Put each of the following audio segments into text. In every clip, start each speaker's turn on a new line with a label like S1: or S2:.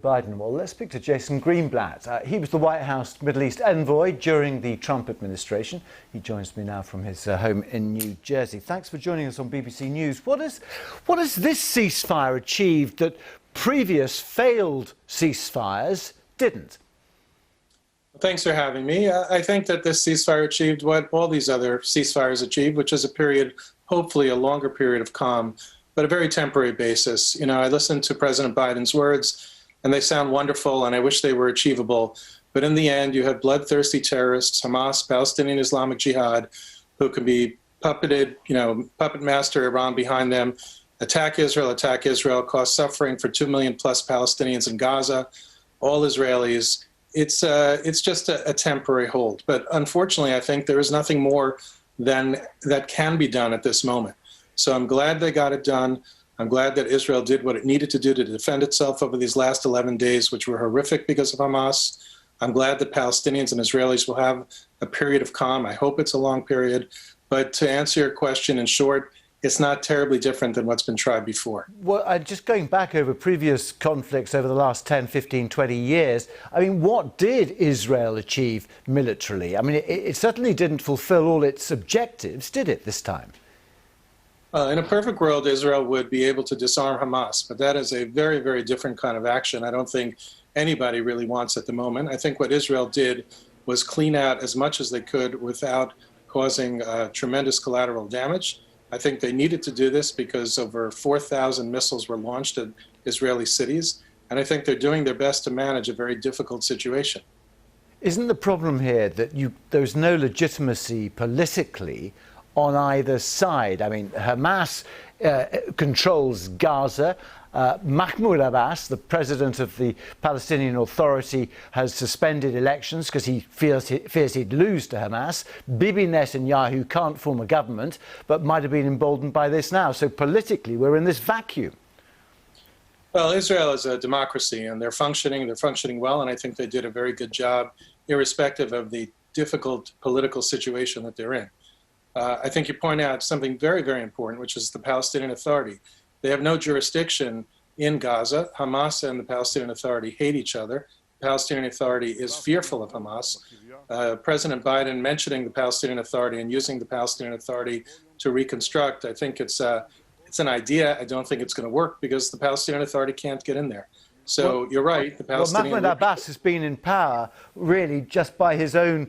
S1: Biden. Well, let's speak to Jason Greenblatt. He was the White House Middle East envoy during the Trump administration. He joins me now from his home in New Jersey. Thanks for joining us on BBC News. What has this ceasefire achieved that previous failed ceasefires didn't?
S2: Thanks for having me. I think that this ceasefire achieved what all these other ceasefires achieved, which is a period, hopefully a longer period of calm, but a very temporary basis. You know, I listened to President Biden's words, and they sound wonderful, and I wish they were achievable. But in the end, you have bloodthirsty terrorists, Hamas, Palestinian Islamic Jihad, who can be puppeted, puppet master Iran behind them, attack Israel, cause suffering for 2 million plus Palestinians in Gaza, all Israelis. It's just a temporary hold. But unfortunately, I think there is nothing more that can be done at this moment. So I'm glad they got it done. I'm glad that Israel did what it needed to do to defend itself over these last 11 days, which were horrific because of Hamas. I'm glad that Palestinians and Israelis will have a period of calm. I hope it's a long period. But to answer your question in short, it's not terribly different than what's been tried before.
S1: Well, just going back over previous conflicts over the last 10, 15, 20 years, I mean, what did Israel achieve militarily? I mean, it certainly didn't fulfill all its objectives, did it, this time?
S2: In a perfect world, Israel would be able to disarm Hamas, but that is a very, very different kind of action. I don't think anybody really wants at the moment. I think what Israel did was clean out as much as they could without causing tremendous collateral damage. I think they needed to do this because over 4,000 missiles were launched at Israeli cities, and I think they're doing their best to manage a very difficult situation.
S1: Isn't the problem here that there's no legitimacy politically on either side? I mean, Hamas controls Gaza. Mahmoud Abbas, the president of the Palestinian Authority, has suspended elections because he fears he'd lose to Hamas. Bibi Netanyahu can't form a government, but might have been emboldened by this now. So politically, we're in this vacuum.
S2: Well, Israel is a democracy, and they're functioning well, and I think they did a very good job, irrespective of the difficult political situation that they're in. I think you point out something very, very important, which is the Palestinian Authority. They have no jurisdiction in Gaza. Hamas and the Palestinian Authority hate each other. The Palestinian Authority is fearful of Hamas. President Biden mentioning the Palestinian Authority and using the Palestinian Authority to reconstruct, I think it's an idea. I don't think it's going to work because the Palestinian Authority can't get in there. So you're right. The Palestinian
S1: Mahmoud Abbas has been in power really just by his own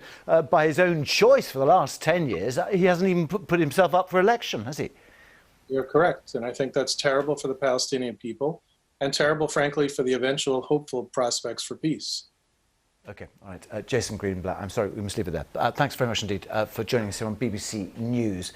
S1: choice for the last 10 years. He hasn't even put himself up for election, has he?
S2: You're correct. And I think that's terrible for the Palestinian people and terrible, frankly, for the eventual hopeful prospects for peace.
S1: OK, all right. Jason Greenblatt, I'm sorry, we must leave it there. Thanks very much indeed for joining us here on BBC News.